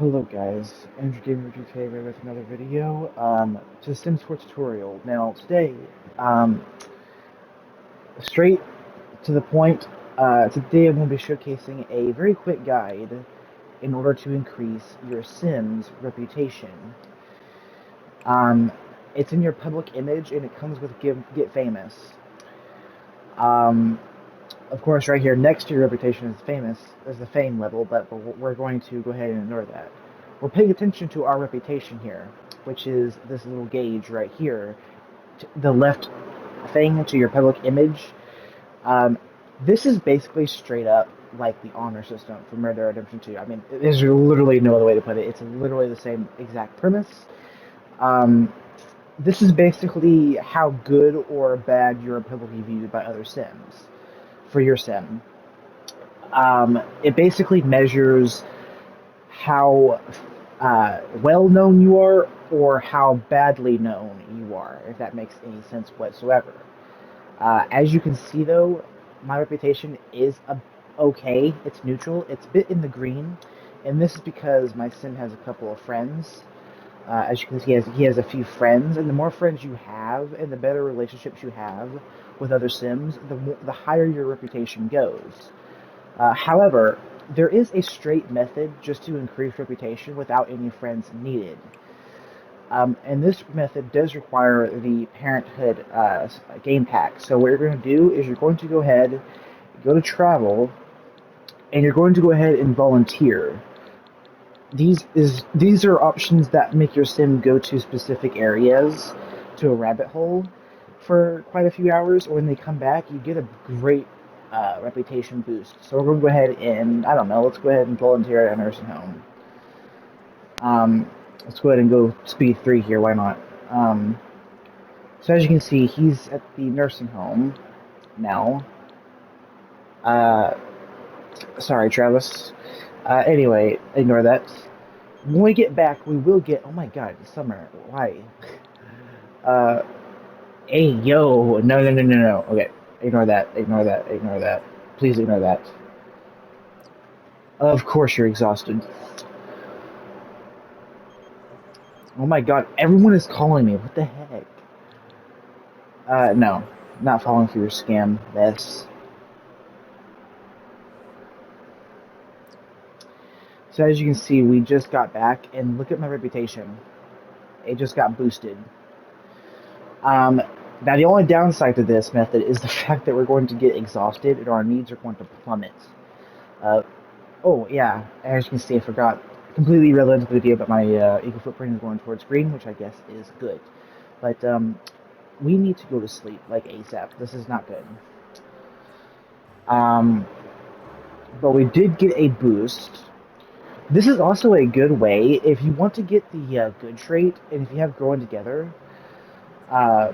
Hello guys, Andrew Gamer GK here with another video. To Sims 4 tutorial. Now today, um, straight to the point, today I'm going to be showcasing a very quick guide in order to increase your Sims reputation. Um, it's in your public image and it comes with Get Famous. Um, of course, right here next to your reputation is famous, is the fame level, but we're going to go ahead and ignore that. We're paying attention to our reputation here, which is this little gauge right here, the left thing to your public image. Um, this is basically straight up like the honor system from Red Dead Redemption 2. I mean, there's literally no other way to put it. It's literally the same exact premise. Um, this is basically how good or bad you're publicly viewed by other Sims for your Sim. It basically measures how well known you are or how badly known you are, if that makes any sense whatsoever. As you can see, though, my reputation is okay. It's neutral. It's a bit in the green, and this is because my sim has a couple of friends. As you can see, he has a few friends, and the more friends you have, and the better relationships you have with other sims, the higher your reputation goes. However, there is a straight method just to increase reputation without any friends needed. And this method does require the Parenthood game pack. So what you're going to do is you're going to go ahead, go to travel, and you're going to go ahead and volunteer. These are options that make your sim go to specific areas, to a rabbit hole, for quite a few hours. When they come back, you get a great reputation boost. So we're going to go ahead and, I don't know, let's go ahead and volunteer at a nursing home. Let's go ahead and go speed 3 here, why not? So as you can see, he's at the nursing home now. Uh, Sorry, Travis. Anyway, ignore that. When we get back, we will get. Oh my God, summer. Why? Uh, hey, yo, no, no, no, no, no. Okay, ignore that. Ignore that. Ignore that. Please ignore that. Of course, you're exhausted. Oh my God, everyone is calling me. What the heck? No, not falling for your scam mess. So as you can see, we just got back, and look at my reputation. It just got boosted. Um, Now, the only downside to this method is the fact that we're going to get exhausted and our needs are going to plummet. Uh, oh, yeah, as you can see, I forgot. Completely irrelevant to the video, but my eco footprint is going towards green, which I guess is good. But we need to go to sleep, like ASAP. This is not good. Um, but we did get a boost. This is also a good way if you want to get the good trait, and if you have growing together, uh,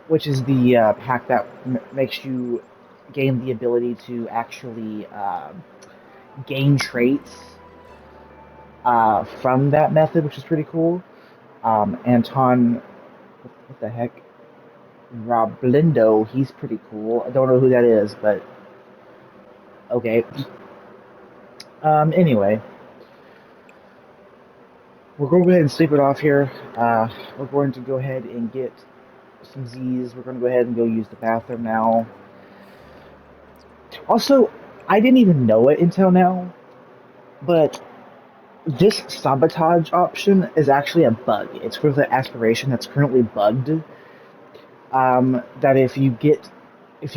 which is the pack that makes you gain the ability to actually gain traits from that method, which is pretty cool. Anton, what the heck? Roblindo, he's pretty cool. I don't know who that is, but okay. Anyway, we're going to go ahead and sleep it off here. We're going to go ahead and get some Z's. We're going to go ahead and go use the bathroom now. Also, I didn't even know it until now, but this sabotage option is actually a bug. It's for the aspiration that's currently bugged. That if you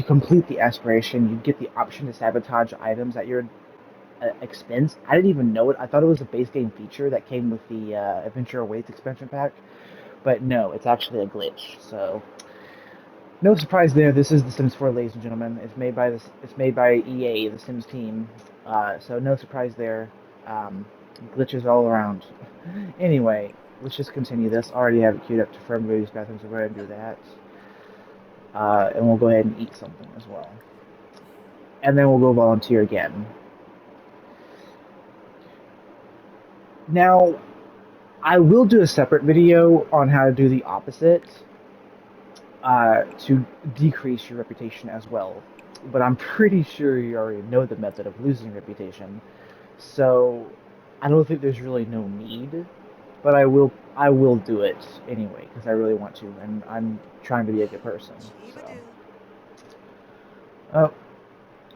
complete the aspiration, you get the option to sabotage items at your expense. I didn't even know it. I thought it was a base game feature that came with the Adventure Awaits expansion pack, but no, it's actually a glitch. So no surprise there. This is The Sims 4, ladies and gentlemen. It's made by EA, the Sims team. So no surprise there. Glitches all around. Anyway, let's just continue this. I already have it queued up to for everybody's bathroom, so go ahead and do that. And we'll go ahead and eat something as well. And then we'll go volunteer again. Now, I will do a separate video on how to do the opposite to decrease your reputation as well. But I'm pretty sure you already know the method of losing reputation. So I don't think there's really no need, but I will do it anyway because I really want to, and I'm trying to be a good person. So, oh,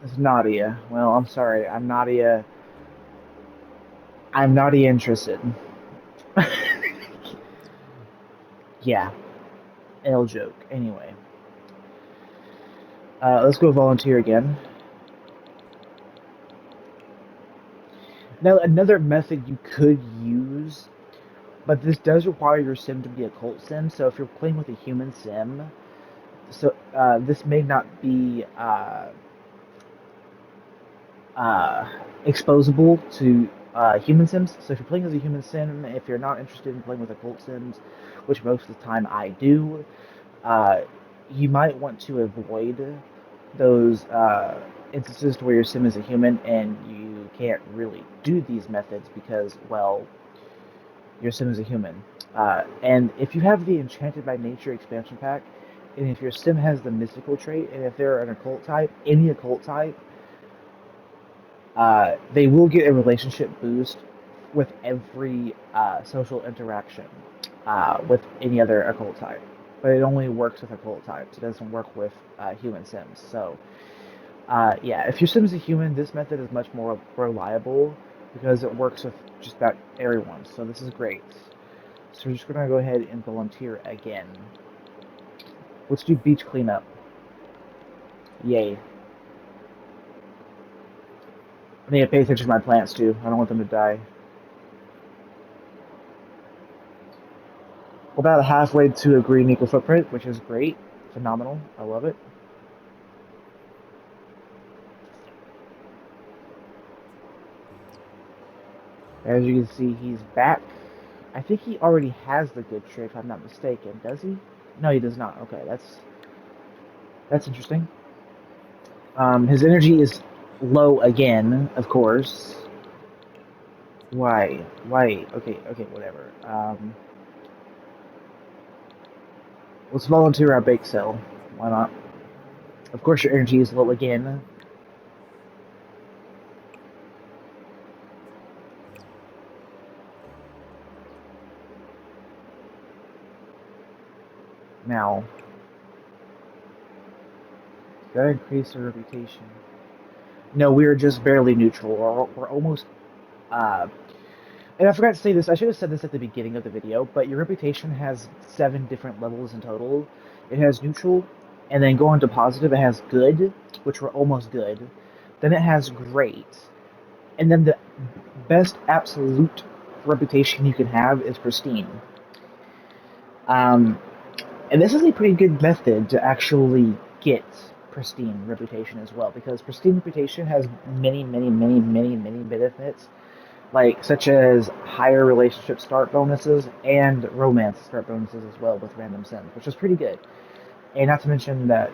it's Nadia. Well, I'm sorry, I'm Nadia. I'm Nadia interested. Yeah, L joke. Anyway, let's go volunteer again. Now, another method you could use, but this does require your sim to be a cult sim. So if you're playing with a human sim, so this may not be exposable to human sims. So if you're playing as a human sim, if you're not interested in playing with a cult sims, which most of the time I do, uh, you might want to avoid those instances to where your sim is a human and you can't really do these methods because, well, your sim is a human. And if you have the Enchanted by Nature expansion pack, and if your sim has the mystical trait, and if they're an occult type, any occult type, they will get a relationship boost with every social interaction with any other occult type. But it only works with occult types. It doesn't work with human sims. So, yeah, if your sim is a human, this method is much more reliable because it works with just about everyone. So this is great. So we're just gonna go ahead and volunteer again. Let's do beach cleanup. Yay. I need to pay attention to my plants too. I don't want them to die. We're about halfway to a green eco footprint, which is great. Phenomenal. I love it. As you can see, he's back. I think he already has the good trait, if I'm not mistaken. Does he? No, he does not. Okay, that's interesting. His energy is low again, of course. Why? Why? Okay, okay, whatever. Let's volunteer our bake sale. Why not? Of course, your energy is low again. Now, gotta increase our reputation. No, we are just barely neutral. We're almost. Uh, and I forgot to say this. I should have said this at the beginning of the video. But your reputation has 7 different levels in total. It has neutral, and then going to positive, it has good, which we're almost good. Then it has great, and then the best absolute reputation you can have is pristine. Um, and this is a pretty good method to actually get pristine reputation as well, because pristine reputation has many, many, many, many, many benefits, like such as higher relationship start bonuses and romance start bonuses as well with random sims, which is pretty good. And not to mention that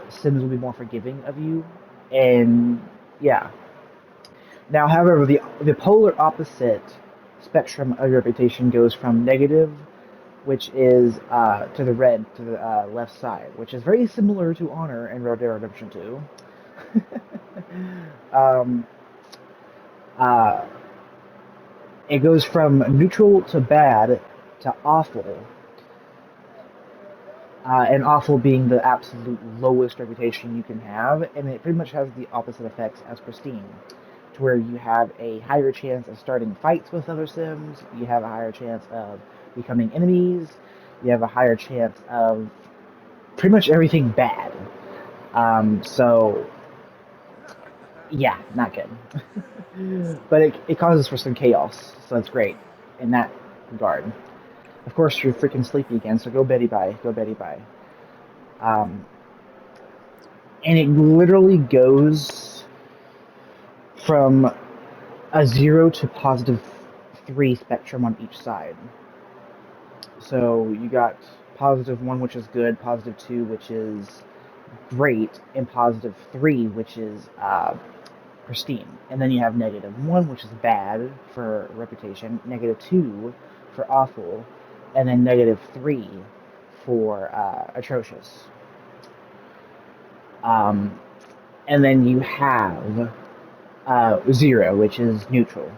sims will be more forgiving of you, and yeah. Now, however, the polar opposite spectrum of reputation goes from negative, which is to the red, to the left side, which is very similar to Honor and Red Dead Redemption 2. um, uh, it goes from neutral to bad to awful, and awful being the absolute lowest reputation you can have, and it pretty much has the opposite effects as pristine, to where you have a higher chance of starting fights with other Sims, you have a higher chance of becoming enemies, you have a higher chance of pretty much everything bad. So yeah, not good. But it causes for some chaos, so that's great in that regard. Of course, you're freaking sleepy again, so go Betty bye. Go Betty bye. Um, and it literally goes from a 0 to +3 spectrum on each side. So you got +1, which is good, +2, which is great, and +3, which is pristine. And then you have -1, which is bad for reputation, -2 for awful, and then -3 for atrocious. Um, and then you have 0, which is neutral.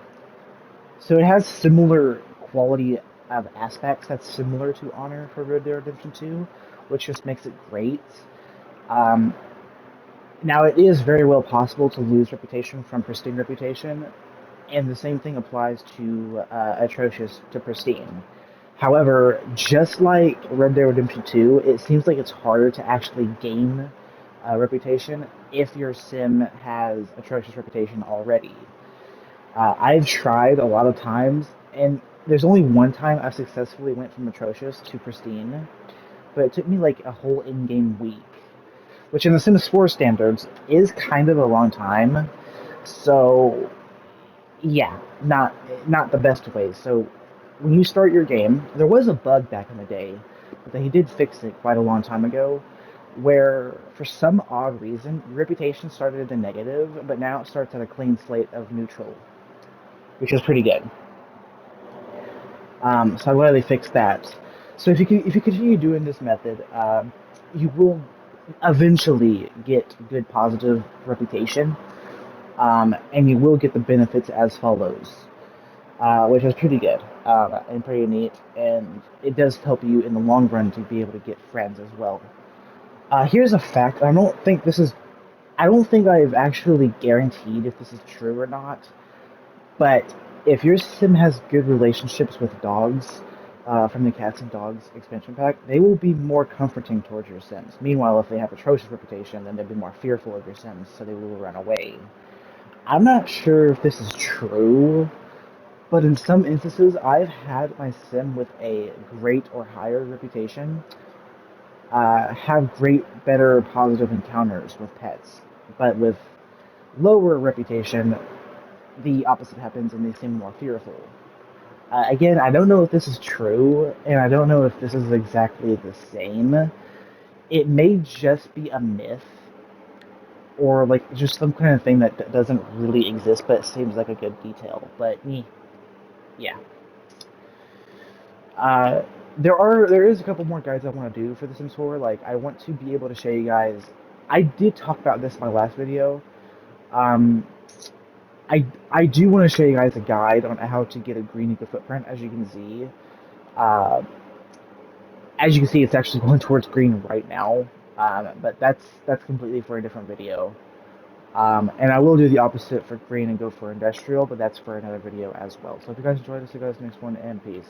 So it has similar quality of aspects that's similar to Honor for Red Dead Redemption 2, which just makes it great. Um, Now, it is very well possible to lose reputation from pristine reputation, and the same thing applies to atrocious to pristine. However, just like Red Dead Redemption 2, it seems like it's harder to actually gain a reputation if your sim has atrocious reputation already. I've tried a lot of times, and there's only one time I successfully went from atrocious to pristine, but it took me like a whole in-game week, which in the Sims 4 standards is kind of a long time. So yeah, not the best way. So when you start your game, there was a bug back in the day, but they did fix it quite a long time ago, where for some odd reason your reputation started at a negative, but now it starts at a clean slate of neutral, which is pretty good. So I'm glad they fixed that. So if you continue doing this method, you will eventually get good positive reputation, and you will get the benefits as follows, which is pretty good and pretty neat, and it does help you in the long run to be able to get friends as well. Here's a fact. I don't think I've actually guaranteed if this is true or not. But if your sim has good relationships with dogs from the Cats and Dogs expansion pack, they will be more comforting towards your sims. Meanwhile, if they have atrocious reputation, then they'll be more fearful of your sims, so they will run away. I'm not sure if this is true, but in some instances, I've had my sim with a great or higher reputation have great, better, positive encounters with pets. But with lower reputation, the opposite happens and they seem more fearful. Again, I don't know if this is true, and I don't know if this is exactly the same. It may just be a myth, or like just some kind of thing that doesn't really exist, but it seems like a good detail. But yeah, uh, there is a couple more guides I want to do for the Sims 4. Like I want to be able to show you guys. I did talk about this in my last video. Um, I do want to show you guys a guide on how to get a green eco footprint. Uh, as you can see, it's actually going towards green right now. But that's completely for a different video. And I will do the opposite for green and go for industrial, but that's for another video as well. So if you guys enjoyed this, you guys next one, and peace.